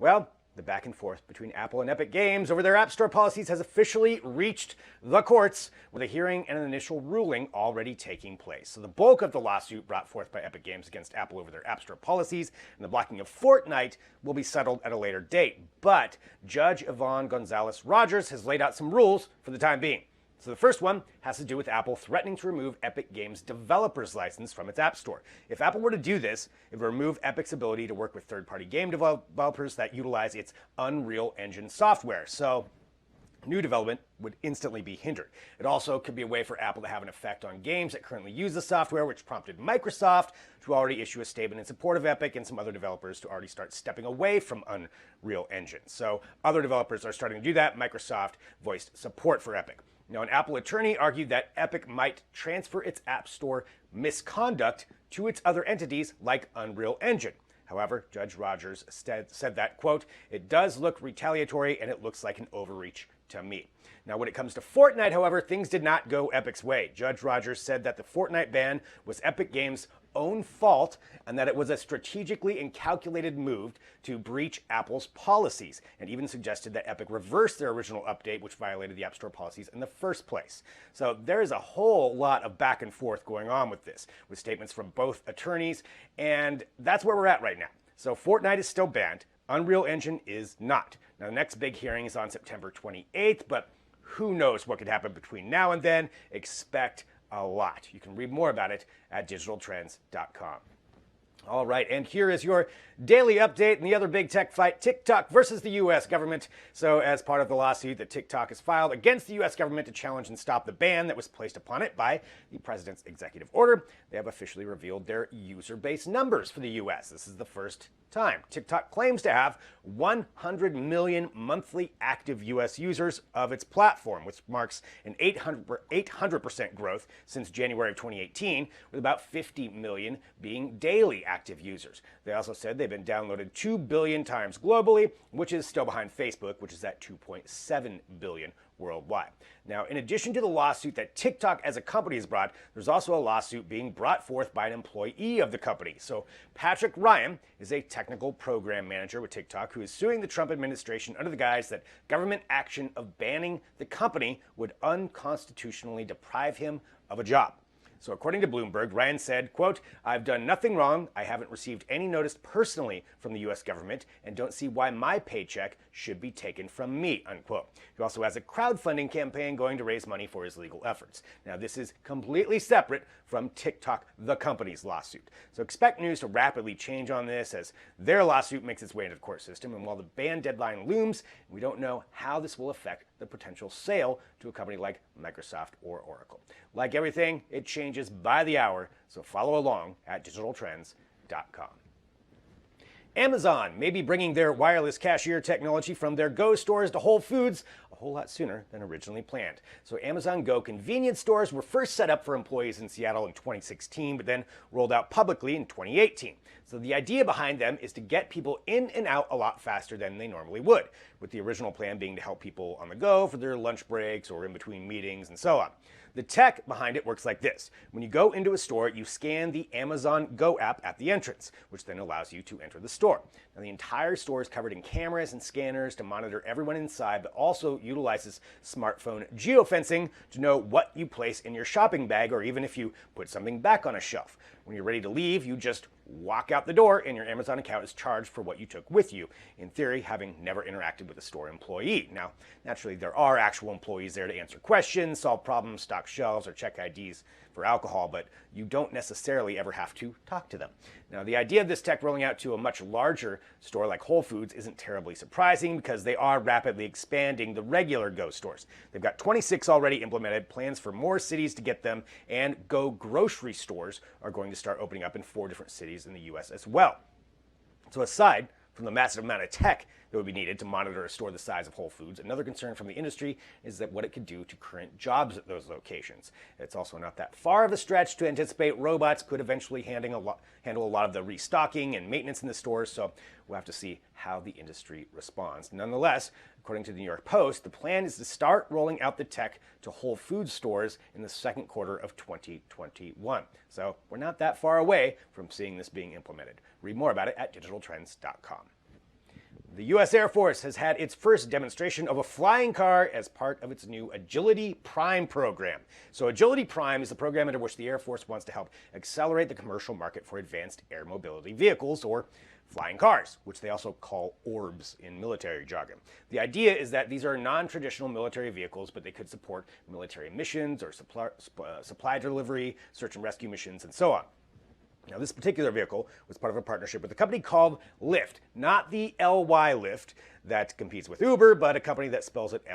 Well, the back and forth between Apple and Epic Games over their App Store policies has officially reached the courts, with a hearing and an initial ruling already taking place. So the bulk of the lawsuit brought forth by Epic Games against Apple over their App Store policies and the blocking of Fortnite will be settled at a later date. But Judge Yvonne Gonzalez-Rogers has laid out some rules for the time being. So the first one has to do with Apple threatening to remove Epic Games' developer's license from its App Store. If Apple were to do this, it would remove Epic's ability to work with third-party game developers that utilize its Unreal Engine software. So new development would instantly be hindered. It also could be a way for Apple to have an effect on games that currently use the software, which prompted Microsoft to already issue a statement in support of Epic and some other developers to already start stepping away from Unreal Engine. So other developers are starting to do that. Microsoft voiced support for Epic. Now, an Apple attorney argued that Epic might transfer its App Store misconduct to its other entities like Unreal Engine. However, Judge Rogers said that, quote, "It does look retaliatory and it looks like an overreach to me." Now, when it comes to Fortnite, however, things did not go Epic's way. Judge Rogers said that the Fortnite ban was Epic Games' own fault and that it was a strategically and calculated move to breach Apple's policies, and even suggested that Epic reverse their original update, which violated the App Store policies in the first place. So there is a whole lot of back and forth going on with this, with statements from both attorneys, and that's where we're at right now. So Fortnite is still banned. Unreal Engine is not. Now, the next big hearing is on September 28th, but who knows what could happen between now and then. Expect a lot. You can read more about it at digitaltrends.com. All right, and here is your daily update and the other big tech fight, TikTok versus the U.S. government. So as part of the lawsuit that TikTok has filed against the U.S. government to challenge and stop the ban that was placed upon it by the president's executive order, they have officially revealed their user base numbers for the U.S. This is the first time. TikTok claims to have 100 million monthly active U.S. users of its platform, which marks an 800% growth since January of 2018, with about 50 million being daily active users. They also said they've been downloaded 2 billion times globally, which is still behind Facebook, which is at 2.7 billion worldwide. Now, in addition to the lawsuit that TikTok as a company has brought, there's also a lawsuit being brought forth by an employee of the company. So Patrick Ryan is a technical program manager with TikTok who is suing the Trump administration under the guise that government action of banning the company would unconstitutionally deprive him of a job. So according to Bloomberg, Ryan said, quote, "I've done nothing wrong. I haven't received any notice personally from the U.S. government and don't see why my paycheck should be taken from me," unquote. He also has a crowdfunding campaign going to raise money for his legal efforts. Now, this is completely separate from TikTok, the company's lawsuit. So expect news to rapidly change on this as their lawsuit makes its way into the court system. And while the ban deadline looms, we don't know how this will affect the potential sale to a company like Microsoft or Oracle. Like everything, it changes by the hour, so follow along at digitaltrends.com. Amazon may be bringing their wireless cashier technology from their Go stores to Whole Foods a whole lot sooner than originally planned. So Amazon Go convenience stores were first set up for employees in Seattle in 2016, but then rolled out publicly in 2018. So the idea behind them is to get people in and out a lot faster than they normally would, with the original plan being to help people on the go for their lunch breaks or in between meetings and so on. The tech behind it works like this. When you go into a store, you scan the Amazon Go app at the entrance, which then allows you to enter the store. Now, the entire store is covered in cameras and scanners to monitor everyone inside, but also utilizes smartphone geofencing to know what you place in your shopping bag or even if you put something back on a shelf. When you're ready to leave, you just walk out the door and your Amazon account is charged for what you took with you, in theory, having never interacted with a store employee. Now, naturally, there are actual employees there to answer questions, solve problems, stock shelves, or check IDs for alcohol, but you don't necessarily ever have to talk to them. Now, the idea of this tech rolling out to a much larger store like Whole Foods isn't terribly surprising because they are rapidly expanding the regular Go stores. They've got 26 already implemented, plans for more cities to get them, and Go grocery stores are going to start opening up in 4 different cities in the US as well. So aside from the massive amount of tech that would be needed to monitor a store the size of Whole Foods, another concern from the industry is that what it could do to current jobs at those locations. It's also not that far of a stretch to anticipate robots could eventually handle a lot of the restocking and maintenance in the stores, so we'll have to see how the industry responds. Nonetheless, according to the New York Post, the plan is to start rolling out the tech to Whole Foods stores in the second quarter of 2021. So we're not that far away from seeing this being implemented. Read more about it at digitaltrends.com. The U.S. Air Force has had its first demonstration of a flying car as part of its new Agility Prime program. So Agility Prime is the program under which the Air Force wants to help accelerate the commercial market for advanced air mobility vehicles, or flying cars, which they also call orbs in military jargon. The idea is that these are non-traditional military vehicles, but they could support military missions or supply delivery, search and rescue missions, and so on. Now, this particular vehicle was part of a partnership with a company called Lyft, not the LY Lyft that competes with Uber, but a company that spells it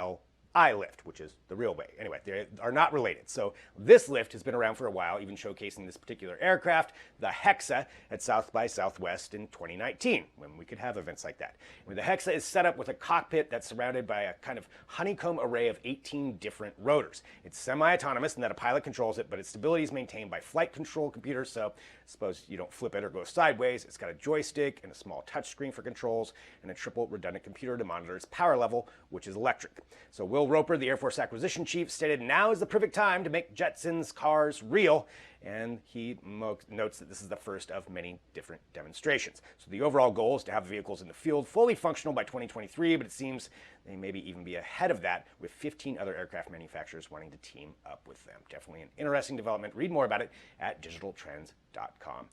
Lyft, which is the real way. Anyway, they are not related. So this Lyft has been around for a while, even showcasing this particular aircraft, the Hexa, at South by Southwest in 2019, when we could have events like that. And the Hexa is set up with a cockpit that's surrounded by a kind of honeycomb array of 18 different rotors. It's semi-autonomous in that a pilot controls it, but its stability is maintained by flight control computers, so suppose you don't flip it or go sideways. It's got a joystick and a small touchscreen for controls and a triple redundant computer to monitor its power level, which is electric. So Will Roper, the Air Force acquisition chief, stated now is the perfect time to make Jetson's cars real, and he notes that this is the first of many different demonstrations. So the overall goal is to have vehicles in the field fully functional by 2023, but it seems they maybe even be ahead of that, with 15 other aircraft manufacturers wanting to team up with them. Definitely an interesting development. Read more about it at digitaltrends.com.